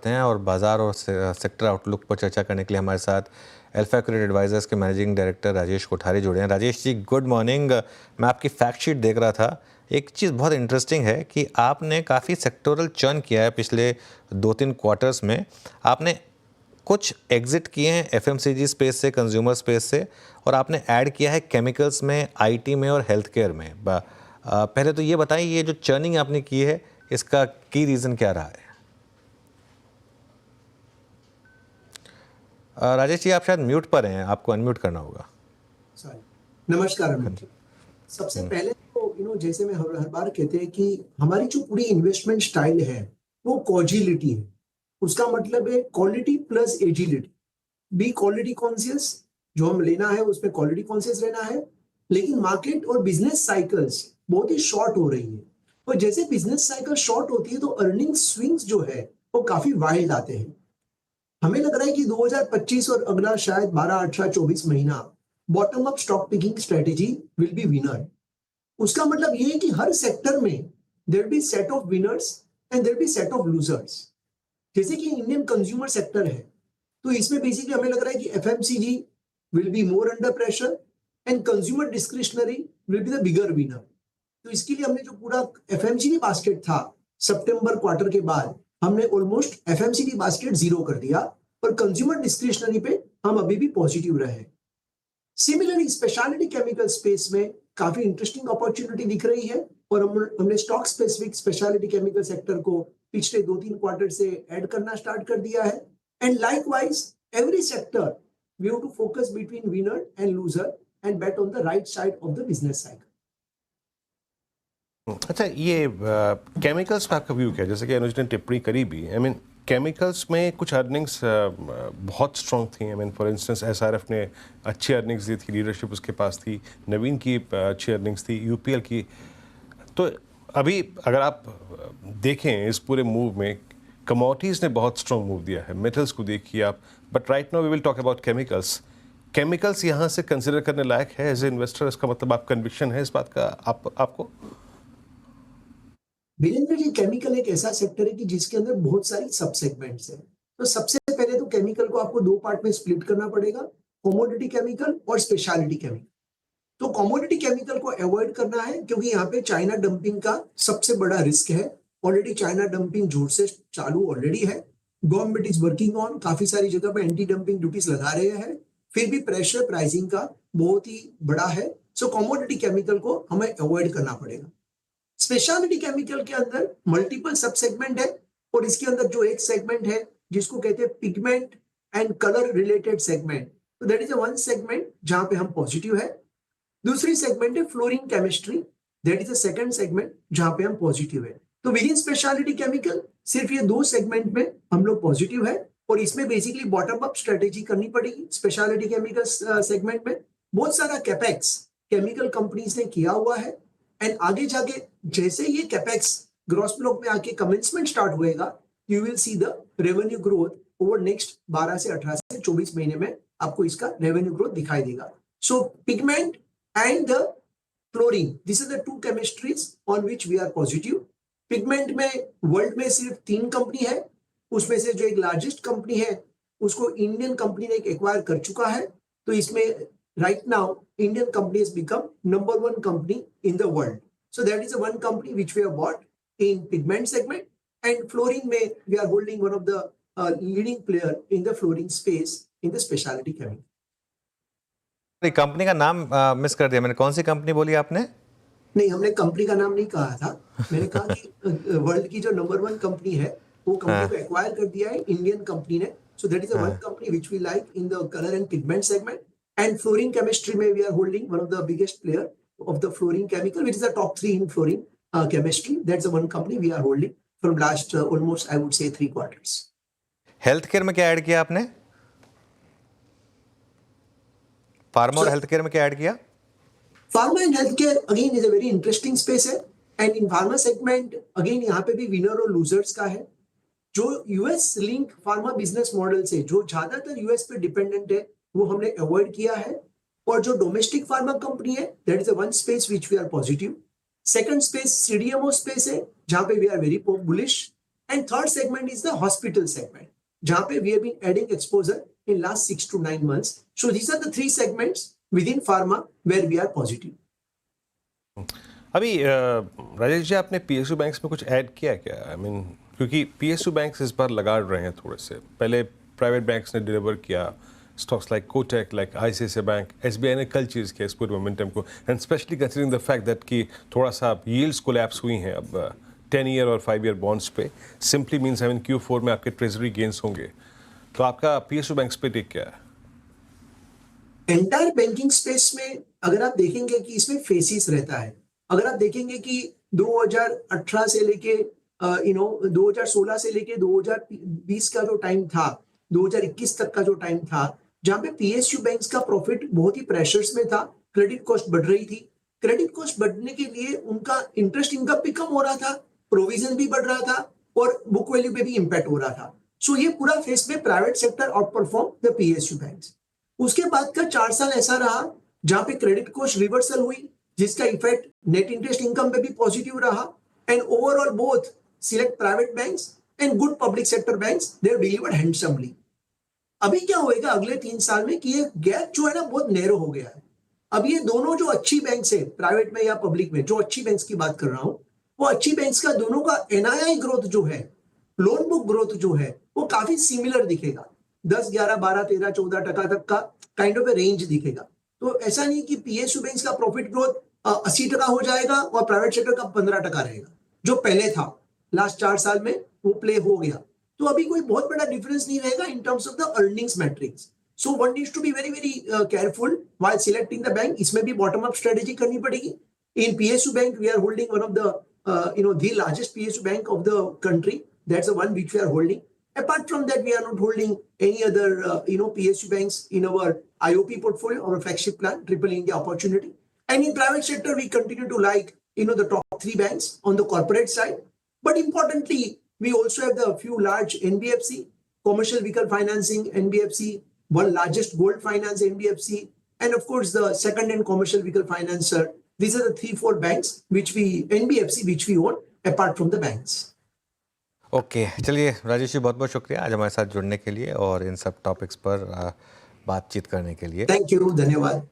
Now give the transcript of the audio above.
करते हैं और बाजार और सेक्टर आउटलुक पर चर्चा करने के लिए हमारे साथ अल्फा क्रेडिट एडवाइजर्स के मैनेजिंग डायरेक्टर राजेश कोठारी जुड़े हैं। Rajesh ji, good morning. मैं आपकी फैक्ट शीट देख रहा था, एक चीज़ बहुत इंटरेस्टिंग है कि आपने काफ़ी सेक्टोरल चर्न किया है पिछले 2-3 क्वार्टर्स में। आपने कुछ एग्जिट किए हैं एफएमसीजी स्पेस से, कंज्यूमर स्पेस से, और आपने ऐड किया है केमिकल्स में, आईटी में और हेल्थ केयर में। पहले तो ये बताइए, ये जो चर्निंग आपने की है इसका की रीज़न क्या रहा है? राजेश जी, आप शायद म्यूट पर हैं, आपको अनम्यूट करना होगा। सॉरी। नमस्कार अमित जी। सबसे पहले तो जैसे मैं हर बार कहते हैं कि हमारी जो पूरी इन्वेस्टमेंट स्टाइल है वो कॉजिलिटी है। उसका मतलब है quality plus agility. Be quality conscious, जो हम लेना है उसमें क्वालिटी कॉन्शियस रहना है। लेकिन मार्केट और बिजनेस साइकिल्स बहुत ही शॉर्ट हो रही है, और जैसे बिजनेस साइकिल शॉर्ट होती है तो अर्निंग स्विंग्स जो है वो काफी वाइल्ड आते हैं। हमें लग रहा है कि 2025 और अगला शायद 12, 18, 24 महीना bottom up stock picking strategy will be winner. उसका मतलब ये है कि हर सेक्टर में there be set of winners and there be set of losers. जैसे कि इंडियन कंज्यूमर सेक्टर है, तो इसमें बेसिकली हमें लग रहा है कि FMCG will be more under pressure and consumer discretionary will be the bigger winner. तो इसके लिए हमने जो पूरा एफएमसीजी बास्केट था सितंबर क्वार्टर के बाद, हमने ऑलमोस्ट एफएमसीजी बास्केट जीरो कर दिया, और कंज्यूमर डिस्क्रिशनरी पे हम अभी भी पॉजिटिव रहे। सिमिलरली स्पेशलिटी केमिकल स्पेस में काफी इंटरेस्टिंग अपॉर्चुनिटी दिख रही है, और हमने stock specific speciality chemical sector को पिछले 2-3 क्वार्टर से ऐड करना स्टार्ट कर दिया है। And likewise every sector we have to focus between winner and loser and bet on the right side of the business cycle. अच्छा, ये केमिकल्स पे आपका व्यू क्या है? जैसे कि अनुज ने टिप्पणी करी भी, आई मीन केमिकल्स में कुछ अर्निंग्स बहुत स्ट्रॉन्ग थी। I mean for instance SRF ने अच्छी अर्निंग्स दी थी, लीडरशिप उसके पास थी, नवीन की अच्छी अर्निंग्स थी, यूपीएल की। तो अभी अगर आप देखें इस पूरे मूव में, कमोडिटीज़ ने बहुत स्ट्रॉन्ग मूव दिया है, मेटल्स को देखिए आप, but right now we will talk about chemicals. Chemicals यहाँ से कंसिडर करने लायक है एज ए इन्वेस्टर? इसका मतलब आप कन्विक्शन है इस बात का आपको? वीरेंद्र जी, केमिकल एक ऐसा सेक्टर है कि जिसके अंदर बहुत सारी सब सेगमेंट्स हैं। तो सबसे पहले तो केमिकल को आपको दो पार्ट में स्प्लिट करना पड़ेगा, कमोडिटी केमिकल और स्पेशलिटी केमिकल। तो कमोडिटी केमिकल को अवॉइड करना है, क्योंकि यहाँ पे चाइना डंपिंग का सबसे बड़ा रिस्क है। ऑलरेडी चाइना डंपिंग जोर से चालू ऑलरेडी है। गवर्नमेंट इज वर्किंग ऑन, काफी सारी जगह पे एंटी डंपिंग ड्यूटीज लगा रहे हैं, फिर भी प्रेशर प्राइसिंग का बहुत ही बड़ा है। सो कमोडिटी केमिकल को हमें अवॉइड करना पड़ेगा। स्पेशलिटी केमिकल के अंदर मल्टीपल सब सेगमेंट है, और इसके अंदर जो एक सेगमेंट है जिसको कहते हैं pigment and colour related segment, तो that is a one segment जहां पे हम पॉजिटिव है। दूसरी सेगमेंट है fluorine chemistry, that is a second segment जहां पे हम पॉजिटिव है। तो विद इन स्पेशलिटी केमिकल सिर्फ ये दो सेगमेंट में हम लोग पॉजिटिव है, और इसमें बेसिकली बॉटम अप स्ट्रेटेजी करनी पड़ेगी। स्पेशलिटी केमिकल सेगमेंट में बहुत सारा कैपेक्स केमिकल कंपनीज ने किया हुआ है, एंड आगे जाके जैसे ये कैपेक्स ग्रॉस ब्लॉक में आके कमेंसमेंट स्टार्ट होएगा, you will see the revenue growth over next 12 से 18 से 24 महीने में आपको इसका रेवेन्यू ग्रोथ दिखाई देगा। सो pigment and the fluorine, these are the two chemistries on which we are positive. Pigment में वर्ल्ड में सिर्फ 3 कंपनी है, उसमें से जो एक लार्जेस्ट कंपनी है उसको इंडियन कंपनी ने एक्वायर कर चुका है। तो इसमें right now Indian company has become number 1 company in the world. So that is a one company which we have bought in pigment segment, and fluorine में we are holding one of the leading player in the fluorine space in the specialty chemical. Company का नाम miss कर दिया मैंने, कौन सी company बोली आपने? नहीं, हमने कंपनी का नाम नहीं कहा था। मैंने कहा कि वर्ल्ड की जो नंबर 1 कंपनी है वो कंपनी को एक्वायर कर दिया है इंडियन कंपनी ने। So that is a one company which we like in the colour and pigment segment, and fluorine chemistry में we are holding one of the biggest player of the fluorine chemical which is the top 3 in fluorine chemistry. That's the one company we are holding from last almost I would say 3 quarters. Health care में क्या add किया आपने? Pharma और health care में क्या add किया? Pharma and health care again is a very interesting space है, and in pharma segment again यहाँ पे भी विनर और लूजर्स का है। जो US link pharma business model से जो ज्यादातर यूएस पे डिपेंडेंट है वो हमने अवॉइड किया है, और जो डोमेस्टिक फार्मा कंपनी है that is the one space which we are positive. Second space CDMO space है जहां पे we are very bullish, And third segment is the hospital segment, जहां पे we have been adding exposure in last 6 to 9 months. So these are the three segments within pharma where we are positive. अभी राजेश जी आपने PSU banks में कुछ add किया क्या? I mean क्योंकि PSU banks इस बार लगा रहे हैं थोड़े से, पहले प्राइवेट बैंक्स ने डिलीवर किया stocks like Kotak, like ICICI bank, SBI ने कल चीज़ किया इस पूरे मोमेंटम को, and specially considering the fact that कि थोड़ा सा यील्ड्स कोलैप्स हुई हैं अब 10 ईयर और 5 ईयर बॉन्ड्स पे, simply means I mean Q4 में आपके ट्रेजरी गेन्स होंगे, तो आपका पीएसयू बैंक्स पे टेक क्या है? एंटायर बैंकिंग स्पेस में अगर आप देखेंगे कि इसमें फेसिस रहता है, अगर आप देखेंगे कि 2018 से लेके 2016 से लेके 2020 का जो टाइम था, 2021 तक का जो टाइम था, जहां पे पीएसयू बैंक्स का प्रॉफिट बहुत ही प्रेशर्स में था, क्रेडिट कॉस्ट बढ़ रही थी। क्रेडिट कॉस्ट बढ़ने के लिए उनका इंटरेस्ट इनकम भी कम हो रहा था, प्रोविजन भी बढ़ रहा था और बुक वैल्यू पे भी इंपैक्ट हो रहा था। सो ये पूरा फेस में private sector out perform the PSU banks. उसके बाद का 4 साल ऐसा रहा जहां पे क्रेडिट कॉस्ट रिवर्सल हुई, जिसका इफेक्ट नेट इंटरेस्ट इनकम पे भी पॉजिटिव रहा, and overall both select private banks and good public sector banks they have delivered handsomely. अभी क्या होएगा अगले 3 साल में कि ये गैप जो है ना बहुत नैरो हो गया है। अब ये दोनों जो अच्छी बैंक्स है, प्राइवेट में या पब्लिक में, जो अच्छी बैंक्स की बात कर रहा हूं, वो अच्छी बैंक्स का दोनों का एनआईआई ग्रोथ जो है, लोन बुक ग्रोथ जो है, वो काफी सिमिलर दिखेगा, 10, 11, 12, 13, 14% तक का काइंड ऑफ ए रेंज दिखेगा। तो ऐसा नहीं कि पीएसयू बैंक्स का प्रॉफिट ग्रोथ 80% हो जाएगा और प्राइवेट सेक्टर का 15% रहेगा, जो पहले था लास्ट 4 साल में वो प्ले हो गया। तो अभी कोई बहुत बड़ा डिफरेंस नहीं रहेगा in terms of the earnings matrix. So one needs to be very very careful while selecting the bank. इसमें भी बॉटम अप स्ट्रेटेजी करनी पड़ेगी। In PSU bank we are holding one of the the largest PSU bank of the country. That's the one which we are holding. Apart from that, we are not holding any other PSU banks in our IOP portfolio or flagship plan, Triple India Opportunity. And in private sector, we continue to like the top 3 banks on the corporate side. But importantly, we also have the few large NBFC, commercial vehicle financing NBFC, one largest gold finance NBFC, and of course the second and commercial vehicle financer. These are the 3-4 banks NBFC which we own apart from the banks. Okay चलिए राजेश जी, बहुत बहुत शुक्रिया आज हमारे साथ जुड़ने के लिए और इन सब टॉपिक्स पर बातचीत करने के लिए। थैंक यू, धन्यवाद।